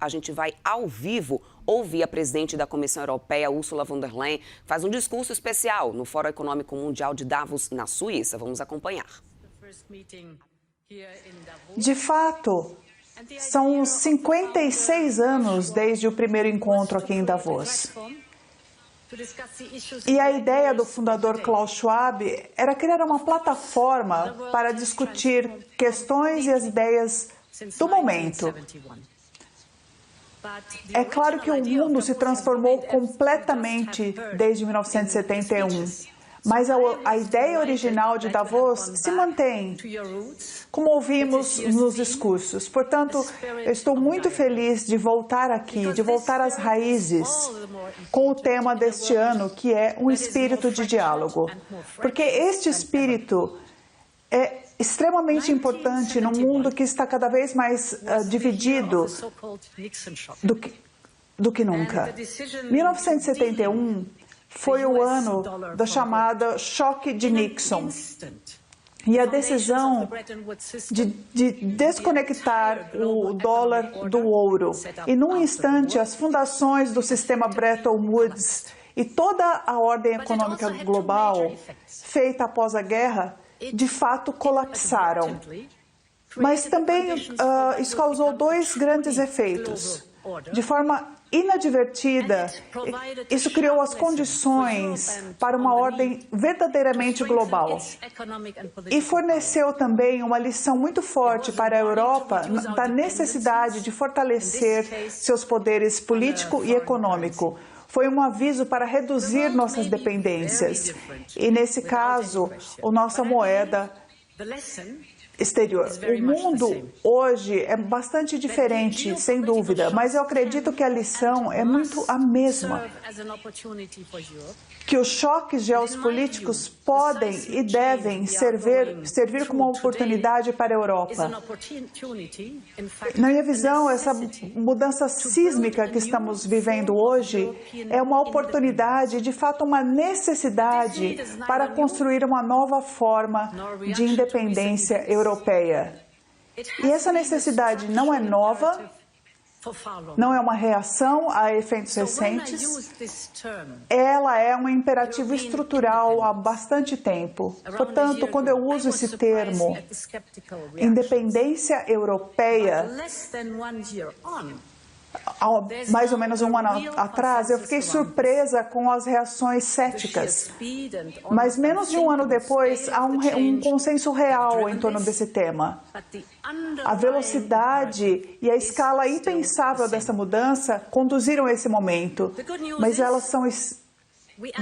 a gente vai ao vivo ouvir a presidente da Comissão Europeia, Ursula von der Leyen, faz um discurso especial no Fórum Econômico Mundial de Davos, na Suíça. Vamos acompanhar. De fato, são 56 anos desde o primeiro encontro aqui em Davos. E a ideia do fundador Klaus Schwab era criar uma plataforma para discutir questões e as ideias do momento. É claro que o mundo se transformou completamente desde 1971, mas a ideia original de Davos se mantém, como ouvimos nos discursos. Portanto, eu estou muito feliz de voltar aqui, de voltar às raízes, com o tema deste ano, que é um espírito de diálogo. Porque este espírito é extremamente importante num mundo que está cada vez mais dividido do que nunca. 1971 foi o ano da chamada choque de Nixon. E a decisão de desconectar o dólar do ouro. E, num instante, as fundações do sistema Bretton Woods e toda a ordem econômica global feita após a guerra, de fato, colapsaram. Mas também isso causou dois grandes efeitos. De forma inadvertida, isso criou as condições para uma ordem verdadeiramente global. E forneceu também uma lição muito forte para a Europa da necessidade de fortalecer seus poderes político e econômico. Foi um aviso para reduzir nossas dependências. E, nesse caso, a nossa moeda exterior. O mundo hoje é bastante diferente, sem dúvida, mas eu acredito que a lição é muito a mesma. Que os choques geopolíticos podem e devem servir como uma oportunidade para a Europa. Na minha visão, essa mudança sísmica que estamos vivendo hoje é uma oportunidade, de fato uma necessidade para construir uma nova forma de independência europeia. E essa necessidade não é nova, não é uma reação a efeitos recentes, ela é um imperativo estrutural há bastante tempo. Portanto, quando eu uso esse termo, independência europeia, mais ou menos um ano atrás, eu fiquei surpresa com as reações céticas. Mas menos de um ano depois, há um consenso real em torno desse tema. A velocidade e a escala impensável dessa mudança conduziram a esse momento,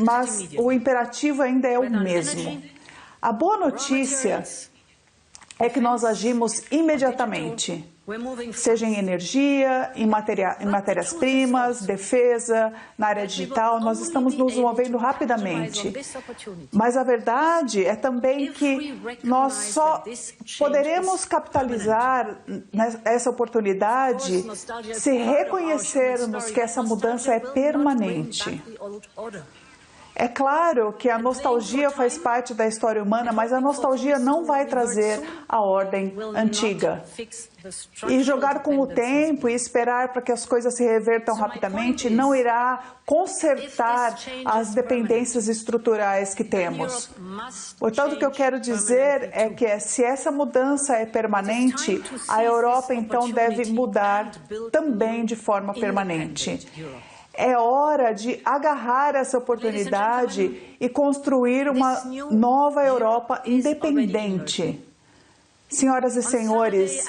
mas o imperativo ainda é o mesmo. A boa notícia é que nós agimos imediatamente, seja em energia, em matérias-primas, defesa, na área digital, nós estamos nos movendo rapidamente. Mas a verdade é também que nós só poderemos capitalizar essa oportunidade se reconhecermos que essa mudança é permanente. É claro que a nostalgia faz parte da história humana, mas a nostalgia não vai trazer a ordem antiga. E jogar com o tempo e esperar para que as coisas se revertam rapidamente não irá consertar as dependências estruturais que temos. Portanto, o que eu quero dizer é que se essa mudança é permanente, a Europa então deve mudar também de forma permanente. É hora de agarrar essa oportunidade e construir uma nova Europa independente. Senhoras e senhores,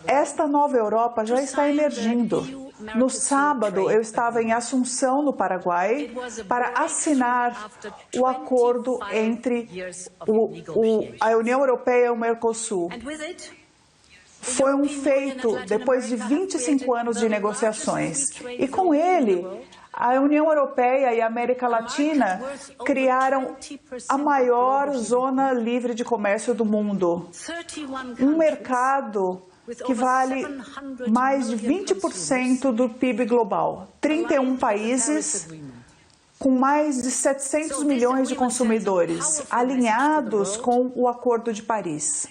esta nova Europa já está emergindo. No sábado, eu estava em Assunção, no Paraguai, para assinar o acordo entre a União Europeia e o Mercosul. Foi um feito depois de 25 anos de negociações. E com ele, a União Europeia e a América Latina criaram a maior zona livre de comércio do mundo. Um mercado que vale mais de 20% do PIB global. 31 países com mais de 700 milhões de consumidores, alinhados com o Acordo de Paris.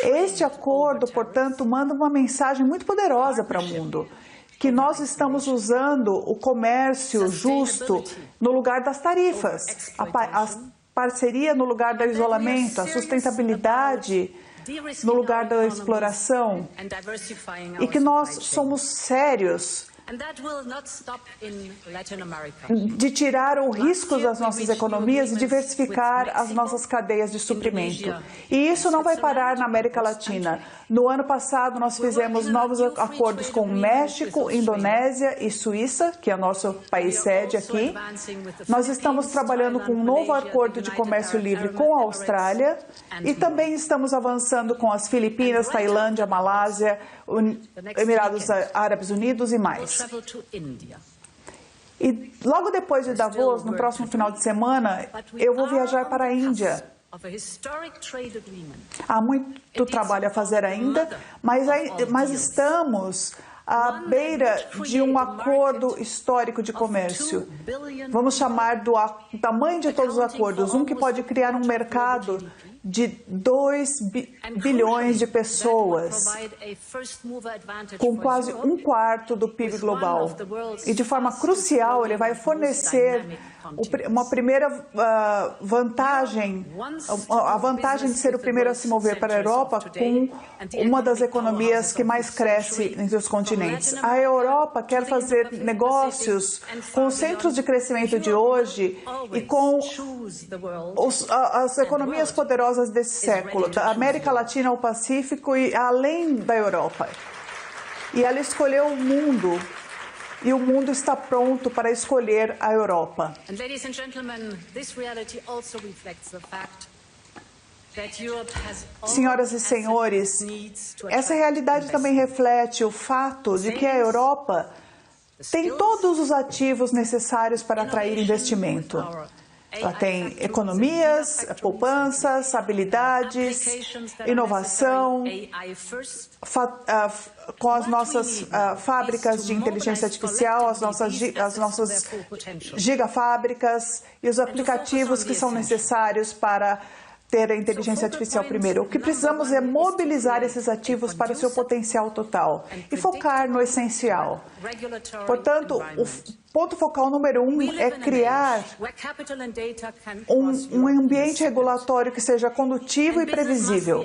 Este acordo, portanto, manda uma mensagem muito poderosa para o mundo, que nós estamos usando o comércio justo no lugar das tarifas, a parceria no lugar do isolamento, a sustentabilidade no lugar da exploração, e que nós somos sérios de tirar o risco das nossas economias e diversificar as nossas cadeias de suprimento. E isso não vai parar na América Latina. No ano passado, nós fizemos novos acordos com México, Indonésia e Suíça, que é o nosso país sede aqui. Nós estamos trabalhando com um novo acordo de comércio livre com a Austrália e também estamos avançando com as Filipinas, Tailândia, Malásia, Emirados Árabes Unidos e mais. E logo depois de Davos, no próximo final de semana, eu vou viajar para a Índia. Há muito trabalho a fazer ainda, mas estamos à beira de um acordo histórico de comércio. Vamos chamar do tamanho de todos os acordos, um que pode criar um mercado de 2 bilhões de pessoas, com quase 1/4 do PIB global. E de forma crucial, ele vai fornecer uma primeira vantagem, a vantagem de ser o primeiro a se mover para a Europa com uma das economias que mais cresce entre os continentes. A Europa quer fazer negócios com os centros de crescimento de hoje e com as economias poderosas desse século, da América Latina ao Pacífico e além da Europa. E ela escolheu o mundo. E o mundo está pronto para escolher a Europa. Senhoras e senhores, essa realidade também reflete o fato de que a Europa tem todos os ativos necessários para atrair investimento. Ela tem economias, poupanças, habilidades, inovação, com as nossas fábricas de inteligência artificial, as nossas gigafábricas e os aplicativos que são necessários para ter a inteligência artificial primeiro. O que precisamos é mobilizar esses ativos para o seu potencial total e focar no essencial. Portanto, o ponto focal número 1 é criar um ambiente regulatório que seja condutivo e previsível.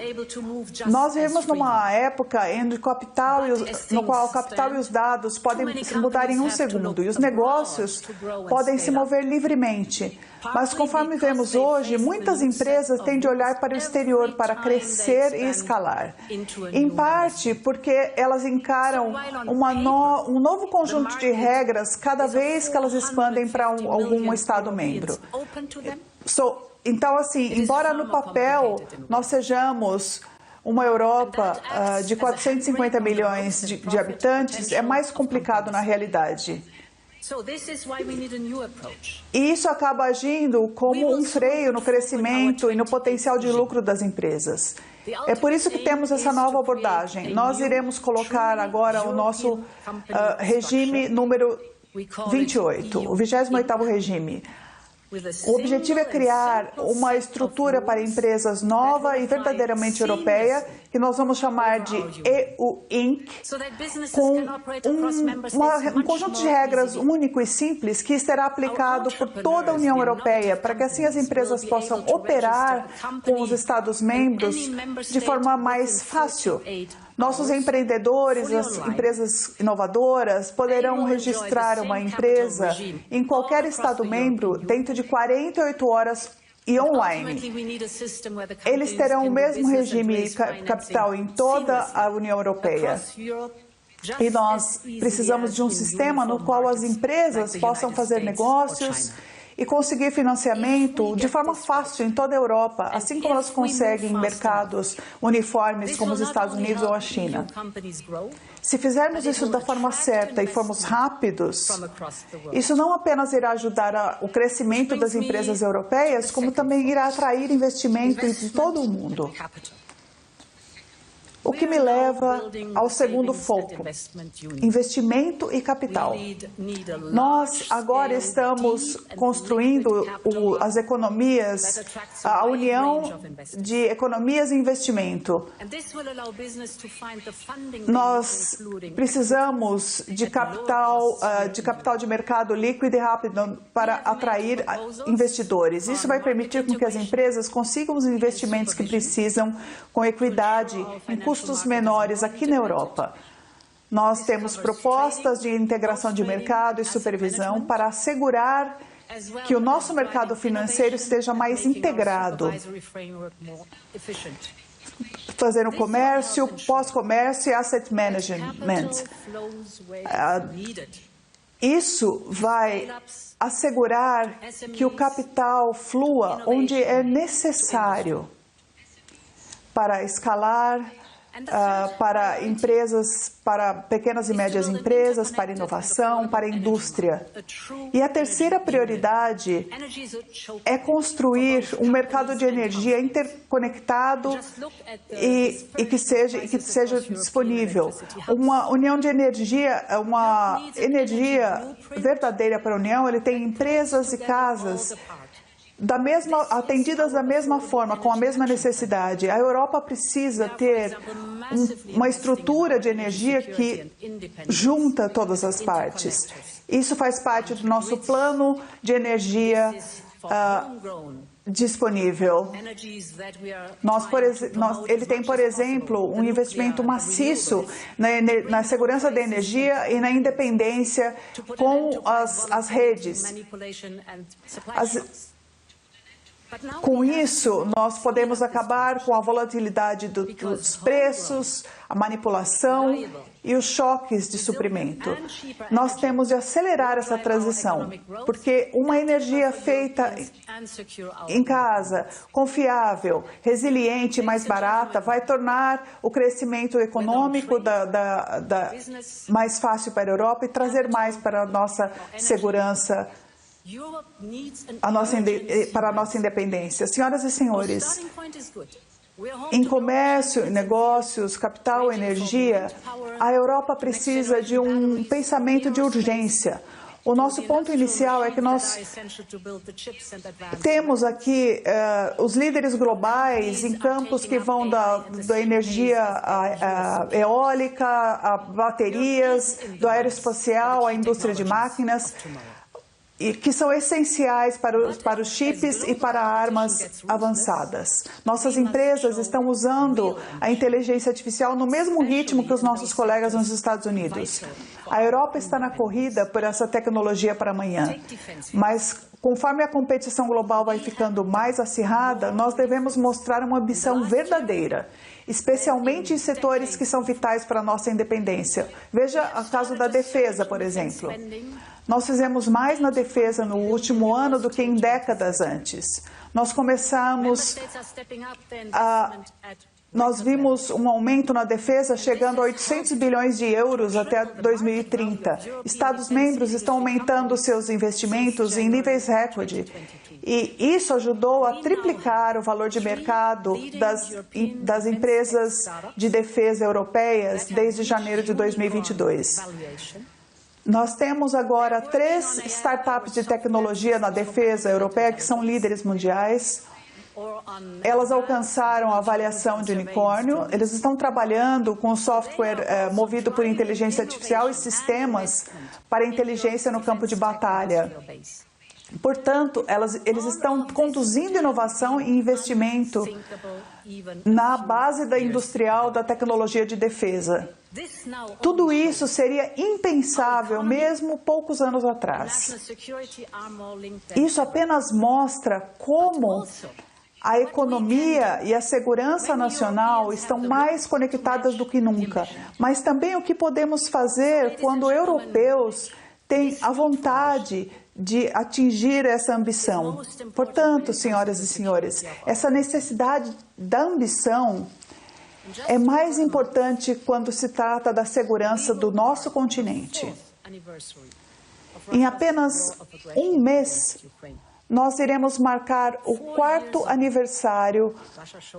Nós vivemos numa época no qual o capital e os dados podem mudar em um segundo e os negócios podem se mover livremente. Mas conforme vemos hoje, muitas empresas têm de olhar para o exterior para crescer e escalar. Em parte porque elas encaram um novo conjunto de regras cada vez que elas expandem para algum Estado-membro. Então, assim, embora no papel nós sejamos uma Europa de 450 milhões de habitantes, é mais complicado na realidade. E isso acaba agindo como um freio no crescimento e no potencial de lucro das empresas. É por isso que temos essa nova abordagem. Nós iremos colocar agora o nosso regime número 28, o 28º regime. O objetivo é criar uma estrutura para empresas nova e verdadeiramente europeia, que nós vamos chamar de EU Inc., com um conjunto de regras único e simples que será aplicado por toda a União Europeia, para que assim as empresas possam operar com os Estados-membros de forma mais fácil. Nossos empreendedores, as empresas inovadoras, poderão registrar uma empresa em qualquer Estado-membro dentro de 48 horas e online. Eles terão o mesmo regime capital em toda a União Europeia. E nós precisamos de um sistema no qual as empresas possam fazer negócios e conseguir financiamento de forma fácil em toda a Europa, assim como elas conseguem em mercados uniformes como os Estados Unidos ou a China. Se fizermos isso da forma certa e formos rápidos, isso não apenas irá ajudar o crescimento das empresas europeias, como também irá atrair investimento de todo o mundo. O que me leva ao segundo foco, investimento e capital. Nós agora estamos construindo as economias, a união de economias e investimento. Nós precisamos de capital de mercado líquido e rápido para atrair investidores. Isso vai permitir com que as empresas consigam os investimentos que precisam com equidade em custos menores aqui na Europa. Nós temos propostas de integração de mercado e supervisão para assegurar que o nosso mercado financeiro esteja mais integrado, fazendo comércio, pós-comércio e asset management. Isso vai assegurar que o capital flua onde é necessário para escalar, para empresas, para pequenas e médias empresas, para inovação, para a indústria. E a terceira prioridade é construir um mercado de energia interconectado e que seja disponível. Uma união de energia, uma energia verdadeira para a União, ele tem empresas e casas atendidas da mesma forma, com a mesma necessidade. A Europa precisa ter uma estrutura de energia que junta todas as partes. Isso faz parte do nosso plano de energia disponível. Ele tem, por exemplo, um investimento maciço na segurança da energia e na independência com as redes. Com isso, nós podemos acabar com a volatilidade dos preços, a manipulação e os choques de suprimento. Nós temos de acelerar essa transição, porque uma energia feita em casa, confiável, resiliente e mais barata, vai tornar o crescimento econômico mais fácil para a Europa e trazer mais para a nossa segurança, para a nossa independência. Senhoras e senhores, em comércio, negócios, capital, energia, a Europa precisa de um pensamento de urgência. O nosso ponto inicial é que nós temos aqui os líderes globais em campos que vão da energia eólica, a baterias, do aeroespacial, à indústria de máquinas, e que são essenciais para os chips e para armas avançadas. Nossas empresas estão usando a inteligência artificial no mesmo ritmo que os nossos colegas nos Estados Unidos. A Europa está na corrida por essa tecnologia para amanhã, mas conforme a competição global vai ficando mais acirrada, nós devemos mostrar uma ambição verdadeira, especialmente em setores que são vitais para a nossa independência. Veja o caso da defesa, por exemplo. Nós fizemos mais na defesa no último ano do que em décadas antes. Nós vimos um aumento na defesa chegando a 800 bilhões de euros até 2030. Estados-membros estão aumentando seus investimentos em níveis recorde. E isso ajudou a triplicar o valor de mercado das empresas de defesa europeias desde janeiro de 2022. Nós temos agora 3 startups de tecnologia na defesa europeia que são líderes mundiais. Elas alcançaram a avaliação de unicórnio. Eles estão trabalhando com software movido por inteligência artificial e sistemas para inteligência no campo de batalha. Portanto, eles estão conduzindo inovação e investimento na base industrial da tecnologia de defesa. Tudo isso seria impensável mesmo poucos anos atrás. Isso apenas mostra como a economia e a segurança nacional estão mais conectadas do que nunca, mas também o que podemos fazer quando europeus têm a vontade de atingir essa ambição. Portanto, senhoras e senhores, essa necessidade da ambição é mais importante quando se trata da segurança do nosso continente. Em apenas um mês, nós iremos marcar o 4º aniversário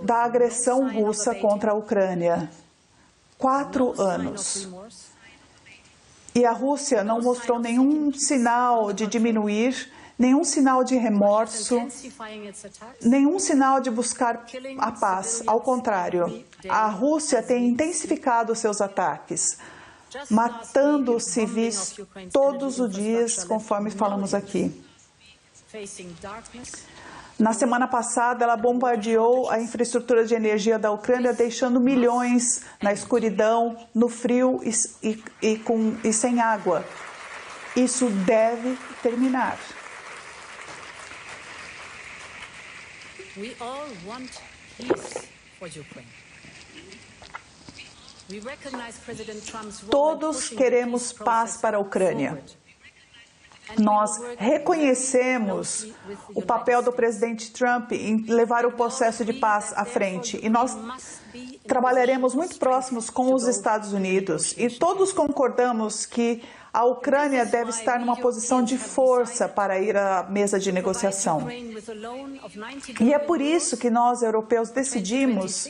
da agressão russa contra a Ucrânia. 4 anos. E a Rússia não mostrou nenhum sinal de diminuir, nenhum sinal de remorso, nenhum sinal de buscar a paz. Ao contrário, a Rússia tem intensificado seus ataques, matando civis todos os dias, conforme falamos aqui. Na semana passada, ela bombardeou a infraestrutura de energia da Ucrânia, deixando milhões na escuridão, no frio e sem água. Isso deve terminar. Todos queremos paz para a Ucrânia. Nós reconhecemos o papel do presidente Trump em levar o processo de paz à frente e nós trabalharemos muito próximos com os Estados Unidos e todos concordamos que a Ucrânia deve estar numa posição de força para ir à mesa de negociação. E é por isso que nós, europeus, decidimos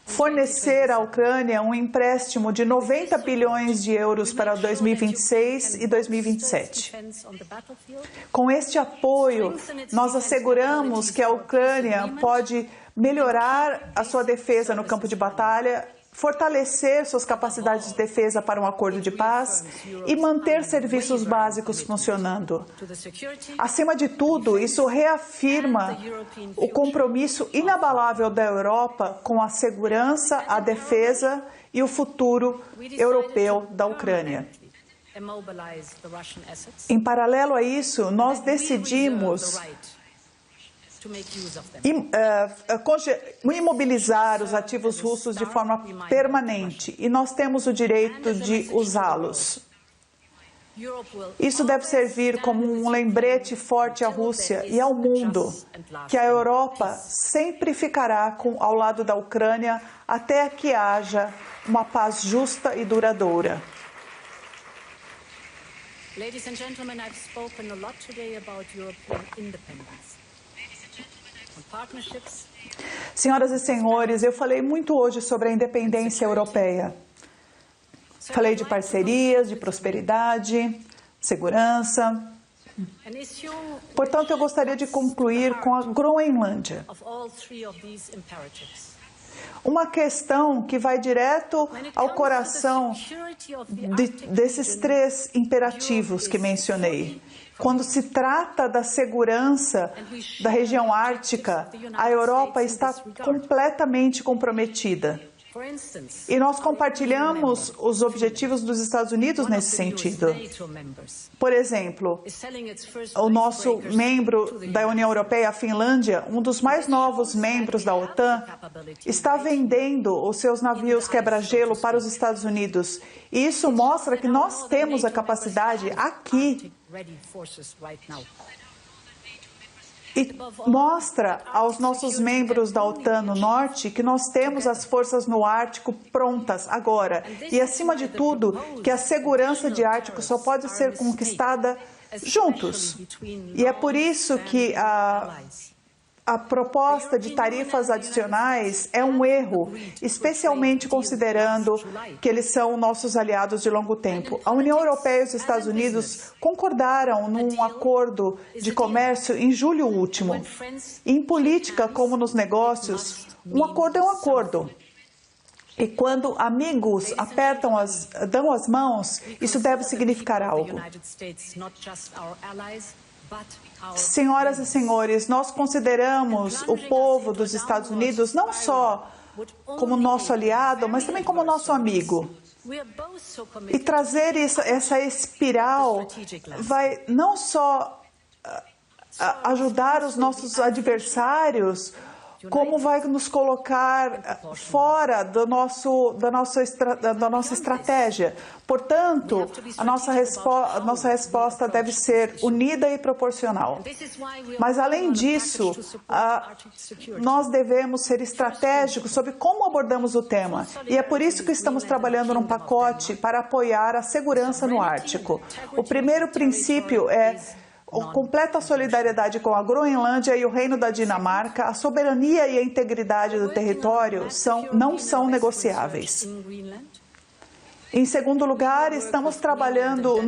fornecer à Ucrânia um empréstimo de 90 bilhões de euros para 2026 e 2027. Com este apoio, nós asseguramos que a Ucrânia pode melhorar a sua defesa no campo de batalha, fortalecer suas capacidades de defesa para um acordo de paz e manter serviços básicos funcionando. Acima de tudo, isso reafirma o compromisso inabalável da Europa com a segurança, a defesa e o futuro europeu da Ucrânia. Em paralelo a isso, nós decidimos imobilizar os ativos russos de forma permanente e nós temos o direito de usá-los. Isso deve servir como um lembrete forte à Rússia e ao mundo que a Europa sempre ficará ao lado da Ucrânia até que haja uma paz justa e duradoura. Ladies and gentlemen, I've spoken a lot today about European independence. Senhoras e senhores, eu falei muito hoje sobre a independência europeia. Falei de parcerias, de prosperidade, segurança. Portanto, eu gostaria de concluir com a Groenlândia. Uma questão que vai direto ao coração desses 3 imperativos que mencionei. Quando se trata da segurança da região ártica, a Europa está completamente comprometida. E nós compartilhamos os objetivos dos Estados Unidos nesse sentido. Por exemplo, o nosso membro da União Europeia, a Finlândia, um dos mais novos membros da OTAN, está vendendo os seus navios quebra-gelo para os Estados Unidos. E isso mostra que nós temos a capacidade aqui e mostra aos nossos membros da OTAN no norte que nós temos as forças no Ártico prontas agora. E, acima de tudo, que a segurança de Ártico só pode ser conquistada juntos. E é por isso que a proposta de tarifas adicionais é um erro, especialmente considerando que eles são nossos aliados de longo tempo. A União Europeia e os Estados Unidos concordaram num acordo de comércio em julho último. Em política, como nos negócios, um acordo é um acordo. E quando amigos dão as mãos, isso deve significar algo. Senhoras e senhores, nós consideramos o povo dos Estados Unidos não só como nosso aliado, mas também como nosso amigo. E trazer essa espiral vai não só ajudar os nossos adversários, como vai nos colocar fora da nossa estratégia. Portanto, a nossa resposta deve ser unida e proporcional. Mas, além disso, nós devemos ser estratégicos sobre como abordamos o tema. E é por isso que estamos trabalhando num pacote para apoiar a segurança no Ártico. O primeiro princípio é completa solidariedade com a Groenlândia e o Reino da Dinamarca, a soberania e a integridade do território não são negociáveis. Em segundo lugar, estamos trabalhando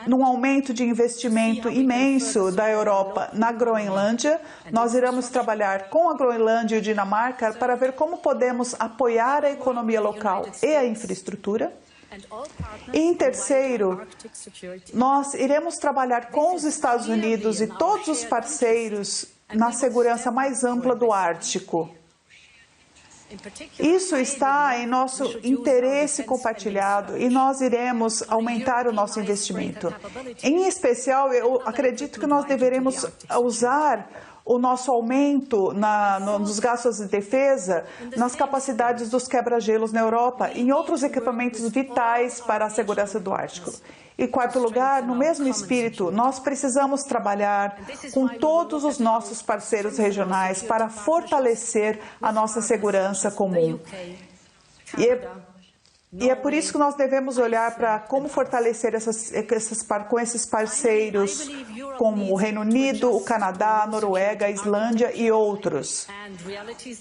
num aumento de investimento imenso da Europa na Groenlândia. Nós iremos trabalhar com a Groenlândia e a Dinamarca para ver como podemos apoiar a economia local e a infraestrutura. E em terceiro, nós iremos trabalhar com os Estados Unidos e todos os parceiros na segurança mais ampla do Ártico. Isso está em nosso interesse compartilhado e nós iremos aumentar o nosso investimento. Em especial, eu acredito que nós deveremos usar o nosso aumento nos gastos de defesa, nas capacidades dos quebra-gelos na Europa e em outros equipamentos vitais para a segurança do Ártico. Em quarto lugar, no mesmo espírito, nós precisamos trabalhar com todos os nossos parceiros regionais para fortalecer a nossa segurança comum. E é por isso que nós devemos olhar para como fortalecer com esses parceiros como o Reino Unido, o Canadá, a Noruega, a Islândia e outros.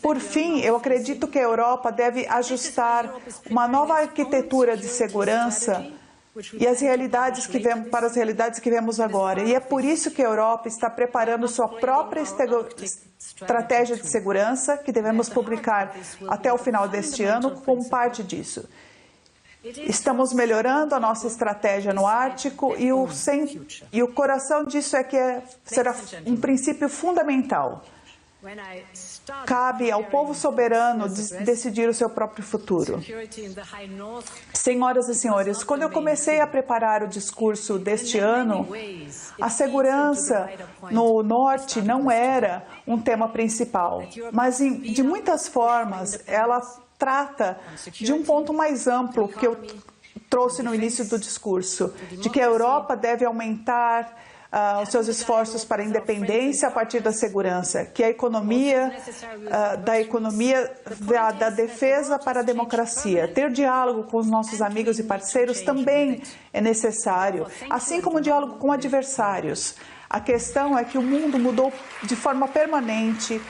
Por fim, eu acredito que a Europa deve ajustar uma nova arquitetura de segurança e para as realidades que vemos agora. E é por isso que a Europa está preparando sua própria estratégia de segurança, que devemos publicar até o final deste ano, como parte disso. Estamos melhorando a nossa estratégia no Ártico e o coração disso é que será um princípio fundamental. Cabe ao povo soberano decidir o seu próprio futuro. Senhoras e senhores, quando eu comecei a preparar o discurso deste ano, a segurança no norte não era um tema principal, mas de muitas formas ela trata de um ponto mais amplo que eu trouxe no início do discurso, de que a Europa deve aumentar os seus esforços para a independência a partir da segurança, que a economia, da defesa para a democracia. Ter diálogo com os nossos amigos e parceiros também é necessário, assim como diálogo com adversários. A questão é que o mundo mudou de forma permanente.